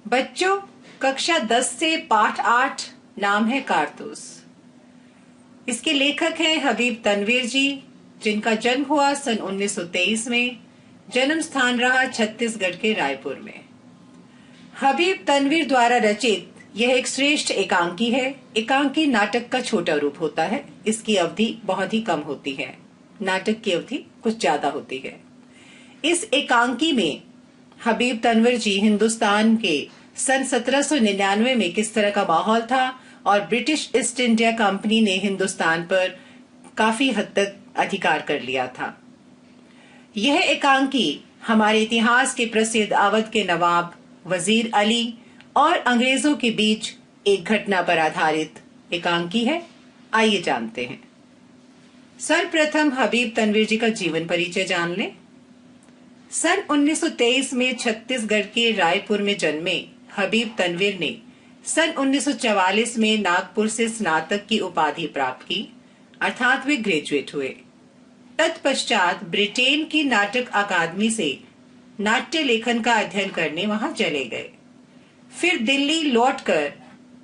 बच्चों, कक्षा 10 से पाठ 8 नाम है कारतूस। इसके लेखक हैं हबीब तनवीर जी, जिनका जन्म हुआ सन 1923 में। जन्म स्थान रहा छत्तीसगढ़ के रायपुर में। हबीब तनवीर द्वारा रचित यह एक श्रेष्ठ एकांकी है। एकांकी नाटक का छोटा रूप होता है। इसकी अवधि बहुत ही कम होती है। नाटक की अवधि कुछ ज्यादा होती है। इस एकांकी में हबीब तनवीर जी हिंदुस्तान के सन 1799 में किस तरह का माहौल था और ब्रिटिश ईस्ट इंडिया कंपनी ने हिंदुस्तान पर काफी हद तक अधिकार कर लिया था। यह एकांकी हमारे इतिहास के प्रसिद्ध अवध के नवाब वजीर अली और अंग्रेजों के बीच एक घटना पर आधारित एकांकी है। आइए जानते हैं। सर्वप्रथम हबीब तनवीर जी का जीवन परिचय जान लें। सन 1923 में छत्तीसगढ़ के रायपुर में जन्मे हबीब तनवीर ने सन 1944 में नागपुर से स्नातक की उपाधि प्राप्त की, अर्थात वे ग्रेजुएट हुए। तत्पश्चात ब्रिटेन की नाटक अकादमी से नाट्य लेखन का अध्ययन करने वहां चले गए। फिर दिल्ली लौटकर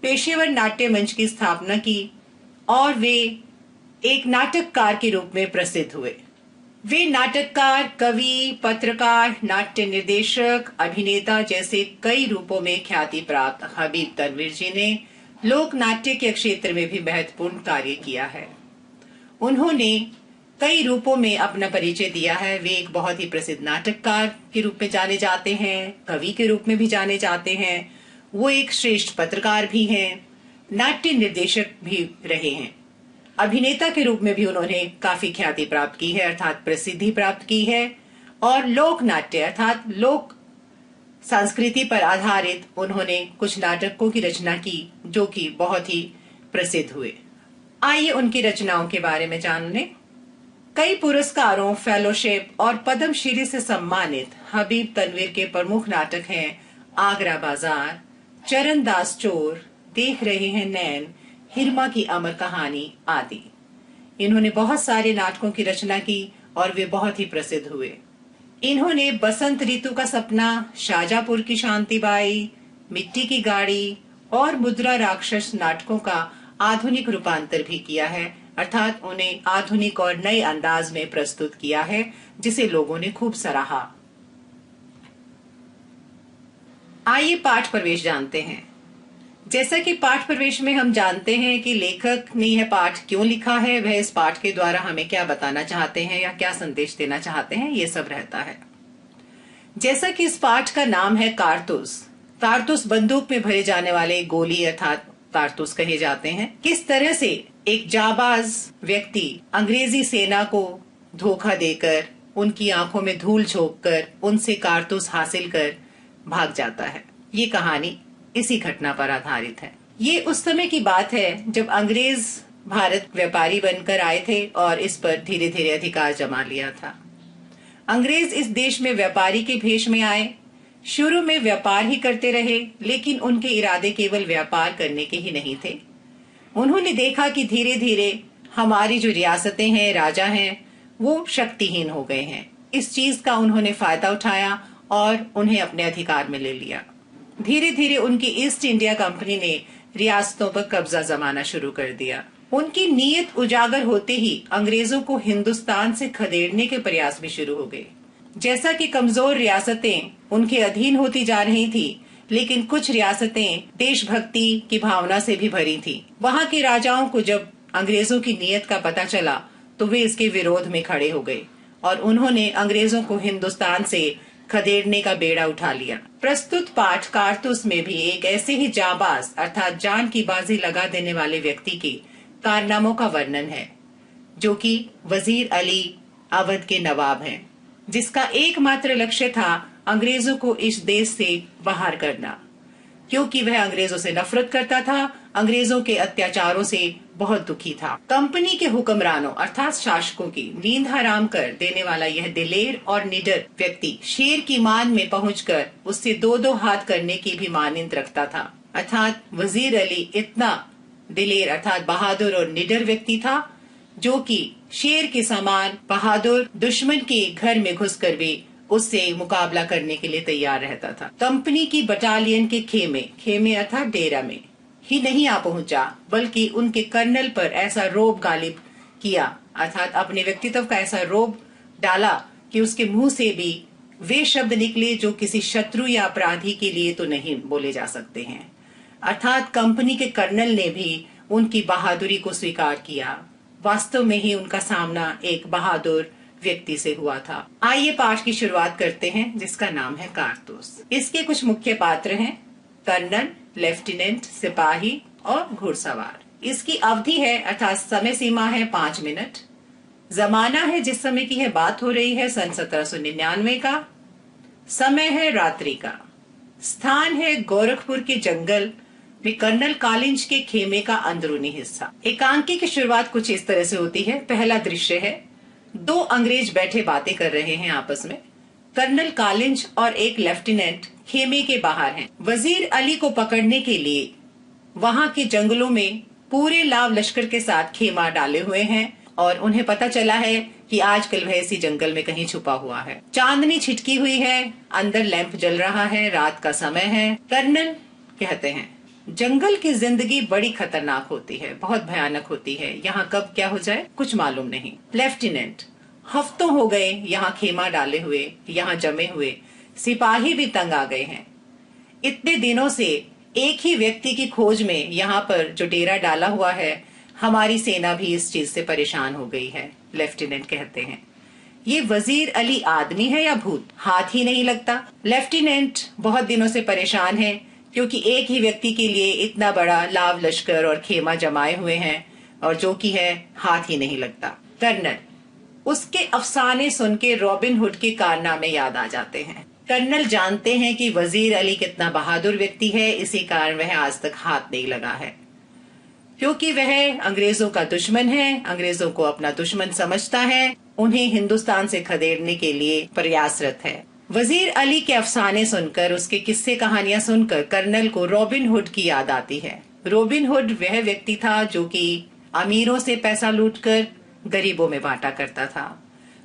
पेशेवर नाट्य मंच की स्थापना की और वे एक नाटककार के रूप में प्रसिद्ध हुए। वे नाटककार, कवि, पत्रकार, नाट्य निर्देशक, अभिनेता जैसे कई रूपों में ख्याति प्राप्त हबीब तनवीर जी ने लोक नाट्य के क्षेत्र में भी महत्वपूर्ण कार्य किया है। उन्होंने कई रूपों में अपना परिचय दिया है। वे एक बहुत ही प्रसिद्ध नाटककार के रूप में जाने जाते हैं, कवि के रूप में भी जाने जाते हैं। वो एक श्रेष्ठ पत्रकार भी हैं, नाट्य निर्देशक भी रहे हैं। अभिनेता के रूप में भी उन्होंने काफी ख्याति प्राप्त की है, अर्थात प्रसिद्धि प्राप्त की है। और लोक नाट्य अर्थात लोक संस्कृति पर आधारित उन्होंने कुछ नाटकों की रचना की जो कि बहुत ही प्रसिद्ध हुए। आइए उनकी रचनाओं के बारे में जान लें। कई पुरस्कारों, फेलोशिप और पद्मश्री से सम्मानित हबीब तनवीर के प्रमुख नाटक हैं आगरा बाजार, चरणदास चोर, देख रहे हैं नैन, हिरमा की अमर कहानी आदि। इन्होंने बहुत सारे नाटकों की रचना की और वे बहुत ही प्रसिद्ध हुए। इन्होंने बसंत ऋतु का सपना, शाजापुर की शांतिबाई, मिट्टी की गाड़ी और मुद्रा राक्षस नाटकों का आधुनिक रूपांतर भी किया है, अर्थात उन्हें आधुनिक और नए अंदाज में प्रस्तुत किया है, जिसे लोगों ने खूब सराहा। आइए पाठ प्रवेश जानते हैं। जैसा कि पाठ प्रवेश में हम जानते हैं कि लेखक ने यह पाठ क्यों लिखा है, वह इस पाठ के द्वारा हमें क्या बताना चाहते हैं या क्या संदेश देना चाहते हैं, ये सब रहता है। जैसा कि इस पाठ का नाम है कारतूस। कारतूस बंदूक में भरे जाने वाले गोली अर्थात कारतूस कहे जाते हैं। किस तरह से एक जाबाज व्यक्ति अंग्रेजी सेना को धोखा देकर, उनकी आंखों में धूल झोंककर उनसे कारतूस हासिल कर भाग जाता है। ये कहानी इसी घटना पर आधारित है। ये उस समय की बात है जब अंग्रेज भारत व्यापारी बनकर आए थे और इस पर धीरे धीरे अधिकार जमा लिया था। अंग्रेज इस देश में व्यापारी के भेष में आए। शुरू में व्यापार ही करते रहे, लेकिन उनके इरादे केवल व्यापार करने के ही नहीं थे। उन्होंने देखा कि धीरे धीरे हमारी जो रियासतें हैं, राजा हैं, वो शक्तिहीन हो गए हैं। इस चीज का उन्होंने फायदा उठाया और उन्हें अपने अधिकार में ले लिया। धीरे धीरे उनकी ईस्ट इंडिया कंपनी ने रियासतों पर कब्जा जमाना शुरू कर दिया। उनकी नीयत उजागर होते ही अंग्रेजों को हिंदुस्तान से खदेड़ने के प्रयास भी शुरू हो गए। जैसा कि कमजोर रियासतें उनके अधीन होती जा रही थी, लेकिन कुछ रियासतें देशभक्ति की भावना से भी भरी थी। वहां के राजाओं को जब अंग्रेजों की नीयत का पता चला तो वे इसके विरोध में खड़े हो गए और उन्होंने अंग्रेजों को हिंदुस्तान से खदेड़ने का बेड़ा उठा लिया। प्रस्तुत पाठ कारतूस में भी एक ऐसे ही जाबाज अर्थात जान की बाजी लगा देने वाले व्यक्ति के कारनामों का वर्णन है, जो कि वजीर अली अवध के नवाब हैं, जिसका एकमात्र लक्ष्य था अंग्रेजों को इस देश से बाहर करना, क्योंकि वह अंग्रेजों से नफरत करता था, अंग्रेजों के अत्याचारों से बहुत दुखी था। कंपनी के हुक्मरानों अर्थात शासकों की नींद हराम कर देने वाला यह दिलेर और निडर व्यक्ति शेर की मान में पहुंचकर उससे दो दो हाथ करने की भी मानिंद रखता था। अर्थात वजीर अली इतना दिलेर अर्थात बहादुर और निडर व्यक्ति था, जो कि शेर के समान बहादुर दुश्मन के घर में घुसकर भी उससे मुकाबला करने के लिए तैयार रहता था। कंपनी की बटालियन के खेमे अर्थात डेरा में ही नहीं आ पहुंचा, बल्कि उनके कर्नल पर ऐसा रोब गालिब किया, अर्थात अपने व्यक्तित्व का ऐसा रोब डाला कि उसके मुंह से भी वे शब्द निकले जो किसी शत्रु या अपराधी के लिए तो नहीं बोले जा सकते हैं। अर्थात कंपनी के कर्नल ने भी उनकी बहादुरी को स्वीकार किया। वास्तव में ही उनका सामना एक बहादुर व्यक्ति से हुआ था। आइए पाठ की शुरुआत करते हैं, जिसका नाम है कारतूस। इसके कुछ मुख्य पात्र हैं: कर्नल, लेफ्टिनेंट, सिपाही और घुड़सवार। इसकी अवधि है अर्थात समय सीमा है 5 मिनट। जमाना है जिस समय की है बात हो रही है सन 1799 का। समय है रात्रि का। स्थान है गोरखपुर के जंगल में कर्नल कालिंज के खेमे का अंदरूनी हिस्सा। एकांकी की शुरुआत कुछ इस तरह से होती है। पहला दृश्य है, 2 अंग्रेज बैठे बातें कर रहे हैं आपस में। कर्नल कालिंज और एक लेफ्टिनेंट खेमे के बाहर हैं। वजीर अली को पकड़ने के लिए वहां के जंगलों में पूरे लाव लश्कर के साथ खेमा डाले हुए हैं और उन्हें पता चला है कि आजकल वह इसी जंगल में कहीं छुपा हुआ है। चांदनी छिटकी हुई है, अंदर लैंप जल रहा है, रात का समय है। कर्नल कहते हैं, जंगल की जिंदगी बड़ी खतरनाक होती है, बहुत भयानक होती है। यहाँ कब क्या हो जाए कुछ मालूम नहीं। लेफ्टिनेंट, हफ्तों हो गए यहाँ खेमा डाले हुए, यहाँ जमे हुए। सिपाही भी तंग आ गए हैं। इतने दिनों से एक ही व्यक्ति की खोज में यहाँ पर जो डेरा डाला हुआ है, हमारी सेना भी इस चीज से परेशान हो गई है। लेफ्टिनेंट कहते हैं, ये वजीर अली आदमी है या भूत, हाथ ही नहीं लगता। लेफ्टिनेंट बहुत दिनों से परेशान है क्योंकि एक ही व्यक्ति के लिए इतना बड़ा लाव लश्कर और खेमा जमाए हुए हैं और जो कि है हाथ ही नहीं लगता। कर्नल, उसके अफसाने सुन के रॉबिन हुड के कारनामे याद आ जाते हैं। कर्नल जानते हैं कि वजीर अली कितना बहादुर व्यक्ति है, इसी कारण वह आज तक हाथ नहीं लगा है, क्योंकि वह अंग्रेजों का दुश्मन है, अंग्रेजों को अपना दुश्मन समझता है, उन्हें हिंदुस्तान से खदेड़ने के लिए प्रयासरत है। वजीर अली के अफसाने सुनकर, उसके किस्से कहानियां सुनकर कर्नल को रॉबिन हुड की याद आती है। रॉबिन हुड वह व्यक्ति था जो कि अमीरों से पैसा लूटकर गरीबों में बांटा करता था।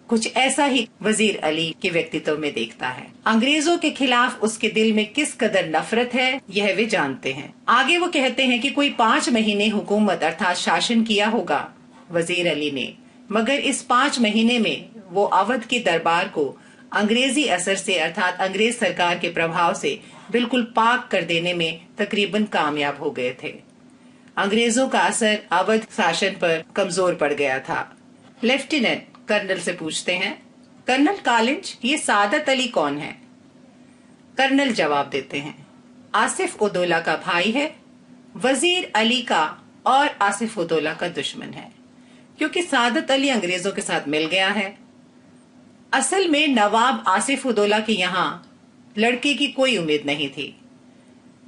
कुछ ऐसा ही वजीर अली के व्यक्तित्व में देखता है। अंग्रेजों के खिलाफ उसके दिल में किस कदर नफरत है यह वे जानते हैं। आगे वो कहते हैं कि कोई 5 महीने हुकूमत अर्थात शासन किया होगा वजीर अली ने, मगर इस 5 महीने में वो अवध के दरबार को अंग्रेजी असर से अर्थात अंग्रेज सरकार के प्रभाव से बिल्कुल पाक कर देने में तकरीबन कामयाब हो गए थे। अंग्रेजों का असर अवध शासन पर कमजोर पड़ गया था। लेफ्टिनेंट कर्नल से पूछते हैं, कर्नल कालिंज, ये सादत अली कौन है? कर्नल जवाब देते हैं, आसिफ उदौला का भाई है, वजीर अली का और आसिफ उदौला का दुश्मन है, क्योंकि सादत अली अंग्रेजों के साथ मिल गया है। असल में नवाब आसिफ उदौला के यहाँ लड़के की कोई उम्मीद नहीं थी।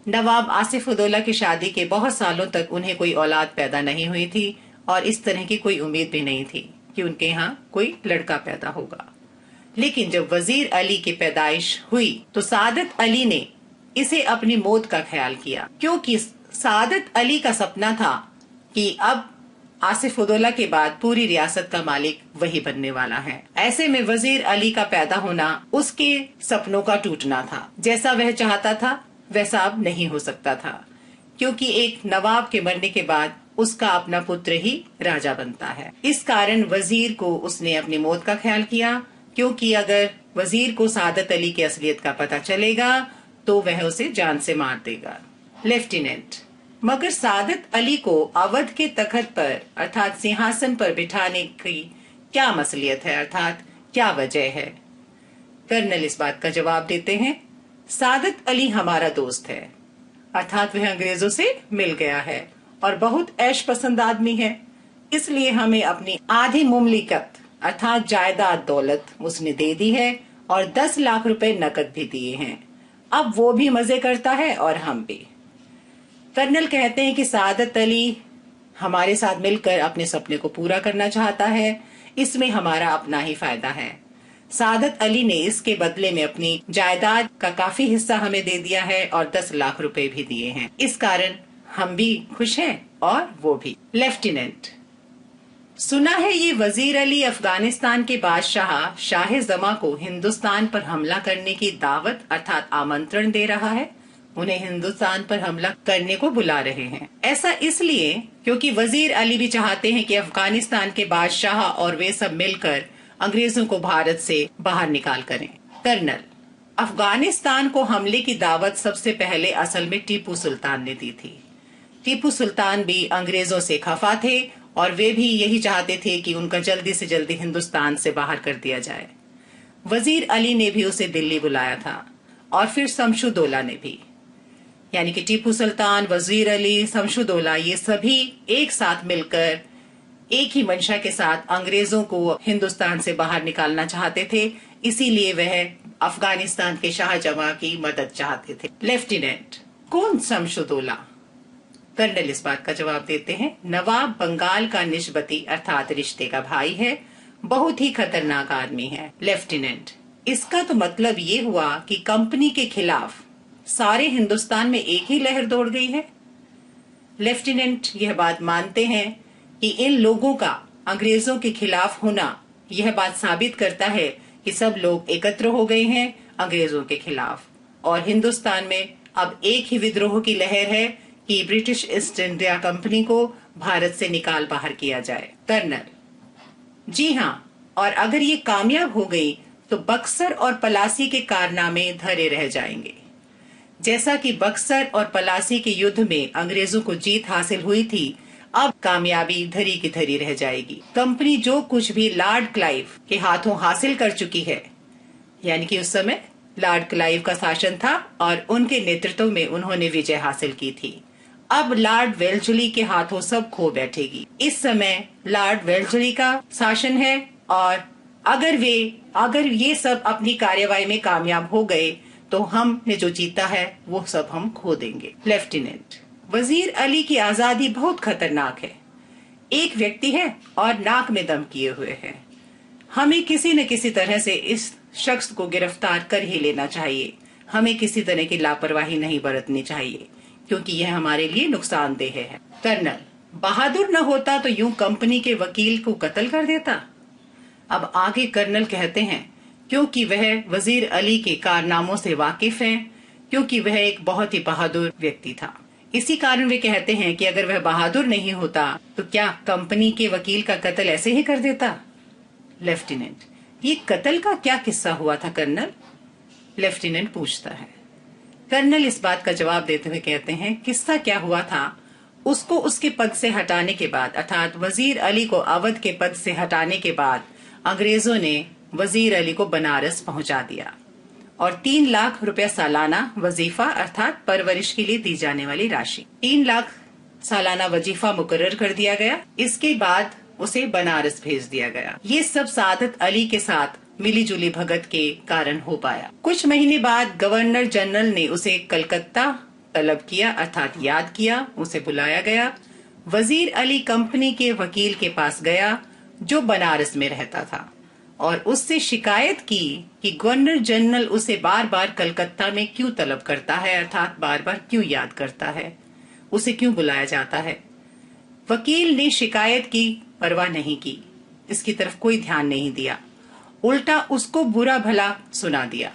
नवाब आसिफ उदौला की शादी के बहुत सालों तक उन्हें कोई औलाद पैदा नहीं हुई थी और इस तरह की कोई उम्मीद भी नहीं थी कि उनके यहाँ कोई लड़का पैदा होगा। लेकिन जब वजीर अली की पैदाइश हुई तो सादत अली ने इसे अपनी मौत का ख्याल किया, क्योंकि सादत अली का सपना था कि अब आसिफ उदौला के बाद पूरी रियासत का मालिक वही बनने वाला है। ऐसे में वजीर अली का पैदा होना उसके सपनों का टूटना था। जैसा वह चाहता था वैसा अब नहीं हो सकता था, क्योंकि एक नवाब के मरने के बाद उसका अपना पुत्र ही राजा बनता है। इस कारण वजीर को उसने अपनी मौत का ख्याल किया, क्योंकि अगर वजीर को सादत अली की असलियत का पता चलेगा तो वह उसे जान से मार देगा। लेफ्टिनेंट, मगर सादत अली को अवध के तख्त पर अर्थात सिंहासन पर बिठाने की क्या मसलियत है, अर्थात क्या वजह है? कर्नल इस बात का जवाब देते हैं, सादत अली हमारा दोस्त है, अर्थात वह अंग्रेजों से मिल गया है और बहुत ऐश पसंद आदमी है, इसलिए हमें अपनी आधी मुमलिकत अर्थात जायदाद दौलत उसने दे दी है और 10 लाख रुपए नकद भी दिए हैं। अब वो भी मजे करता है और हम भी। कर्नल कहते हैं कि सादत अली हमारे साथ मिलकर अपने सपने को पूरा करना चाहता है, इसमें हमारा अपना ही फायदा है। सादत अली ने इसके बदले में अपनी जायदाद का काफी हिस्सा हमें दे दिया है और 10 लाख रुपए भी दिए हैं। इस कारण हम भी खुश हैं और वो भी। लेफ्टिनेंट, सुना है ये वजीर अली अफगानिस्तान के बादशाह शाह जमा को हिंदुस्तान पर हमला करने की दावत अर्थात आमंत्रण दे रहा है, उन्हें हिंदुस्तान पर हमला करने को बुला रहे हैं। ऐसा इसलिए क्योंकि वजीर अली भी चाहते हैं कि अफगानिस्तान के बादशाह और वे सब मिलकर अंग्रेजों को भारत से बाहर निकाल करें। कर्नल, अफगानिस्तान को हमले की दावत सबसे पहले असल में टीपू सुल्तान ने दी थी। टीपू सुल्तान भी अंग्रेजों से खफा थे और वे भी यही चाहते थे कि उनका जल्दी से जल्दी हिंदुस्तान से बाहर कर दिया जाए। वजीर अली ने भी उसे दिल्ली बुलाया था और फिर शमशुद्दौला ने भी, यानी कि टीपू सुल्तान, वजीर अली, शमशुद्दौला, ये सभी एक साथ मिलकर एक ही मंशा के साथ अंग्रेजों को हिंदुस्तान से बाहर निकालना चाहते थे। इसीलिए वह अफगानिस्तान के शाहजहां की मदद चाहते थे। लेफ्टिनेंट, कौन शमशुद्दौला? कर्नल इस बात का जवाब देते हैं, नवाब बंगाल का निस्बती अर्थात रिश्ते का भाई है, बहुत ही खतरनाक आदमी है। लेफ्टिनेंट, इसका तो मतलब ये हुआ कि कंपनी के खिलाफ सारे हिंदुस्तान में एक ही लहर दौड़ गई है। लेफ्टिनेंट यह बात मानते हैं कि इन लोगों का अंग्रेजों के खिलाफ होना यह बात साबित करता है कि सब लोग एकत्र हो गए हैं अंग्रेजों के खिलाफ और हिंदुस्तान में अब एक ही विद्रोह की लहर है कि ब्रिटिश ईस्ट इंडिया कंपनी को भारत से निकाल बाहर किया जाए। कर्नल, जी हाँ, और अगर ये कामयाब हो गई तो बक्सर और पलासी के कारनामे धरे रह जाएंगे। जैसा कि बक्सर और पलासी के युद्ध में अंग्रेजों को जीत हासिल हुई थी, अब कामयाबी धरी की धरी रह जाएगी। कंपनी जो कुछ भी लॉर्ड क्लाइव के हाथों हासिल कर चुकी है, यानी कि उस समय लॉर्ड क्लाइव का शासन था और उनके नेतृत्व में उन्होंने विजय हासिल की थी, अब लॉर्ड वेल्जली के हाथों सब खो बैठेगी। इस समय लॉर्ड वेल्जली का शासन है और अगर ये सब अपनी कार्यवाही में कामयाब हो गए तो हमने जो जीता है वो सब हम खो देंगे। लेफ्टिनेंट, वजीर अली की आजादी बहुत खतरनाक है। एक व्यक्ति है और नाक में दम किए हुए है। हमें किसी न किसी तरह से इस शख्स को गिरफ्तार कर ही लेना चाहिए। हमें किसी तरह की लापरवाही नहीं बरतनी चाहिए क्योंकि यह हमारे लिए नुकसानदेह है। कर्नल, बहादुर न होता तो यूं कंपनी के वकील को कत्ल कर देता। अब आगे कर्नल कहते हैं क्योंकि वह वजीर अली के कारनामों से वाकिफ हैं, क्योंकि वह एक बहुत ही बहादुर व्यक्ति था, इसी कारण वे कहते हैं कि अगर वह बहादुर नहीं होता तो क्या कंपनी के वकील का कत्ल ऐसे ही कर देता। लेफ्टिनेंट, ये कत्ल का क्या किस्सा हुआ था कर्नल? लेफ्टिनेंट पूछता है। कर्नल इस बात का जवाब देते हुए कहते हैं, किस्सा क्या हुआ था, उसको उसके पद से हटाने के बाद अर्थात वजीर अली को अवध के पद से हटाने के बाद अंग्रेजों ने वजीर अली को बनारस पहुंचा दिया और 3 लाख रुपया सालाना वजीफा अर्थात परवरिश के लिए दी जाने वाली राशि 3 लाख सालाना वजीफा मुकर्रर कर दिया गया। इसके बाद उसे बनारस भेज दिया गया। ये सब सादत अली के साथ मिली जुली भगत के कारण हो पाया। कुछ महीने बाद गवर्नर जनरल ने उसे कलकत्ता तलब किया अर्थात याद किया, उसे बुलाया गया। वजीर अली कंपनी के वकील के पास गया जो बनारस में रहता था और उससे शिकायत की कि गवर्नर जनरल उसे बार बार कलकत्ता में क्यों तलब करता है अर्थात बार बार क्यों याद करता है, उसे क्यों बुलाया जाता है। वकील ने शिकायत की परवाह नहीं की, इसकी तरफ कोई ध्यान नहीं दिया, उल्टा उसको बुरा भला सुना दिया,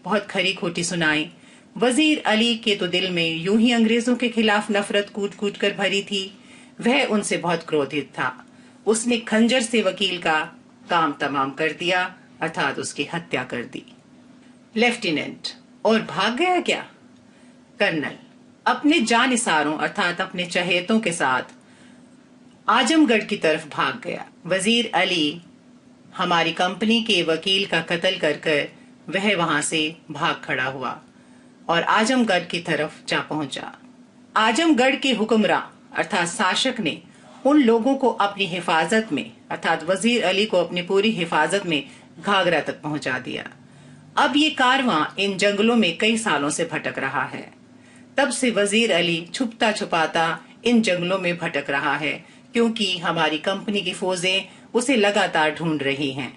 बहुत खरी खोटी सुनाई। वजीर अली के तो दिल में यूं ही अंग्रेजों के खिलाफ नफरत कूट कूट कर भरी थी। वह उनसे बहुत क्रोधित था। उसने खंजर से वकील का काम तमाम कर दिया अर्थात उसकी हत्या कर दी। लेफ्टिनेंट, और भाग गया क्या? कर्नल, अपने जानिसारों अर्थात अपने चहेतों के साथ आजमगढ़ की तरफ भाग गया। वजीर अली हमारी कंपनी के वकील का कत्ल कर वह वहां से भाग खड़ा हुआ और आजमगढ़ की तरफ जा पहुंचा। आजमगढ़ के हुक्मरां अर्थात शासक ने उन लोगों को अपनी हिफाजत में अर्थात वजीर अली को अपनी पूरी हिफाजत में घाघरा तक पहुंचा दिया। अब ये कारवां इन जंगलों में कई सालों से भटक रहा है। तब से वजीर अली छुपता छुपाता इन जंगलों में भटक रहा है क्योंकि हमारी कंपनी की फौजें उसे लगातार ढूंढ रही हैं।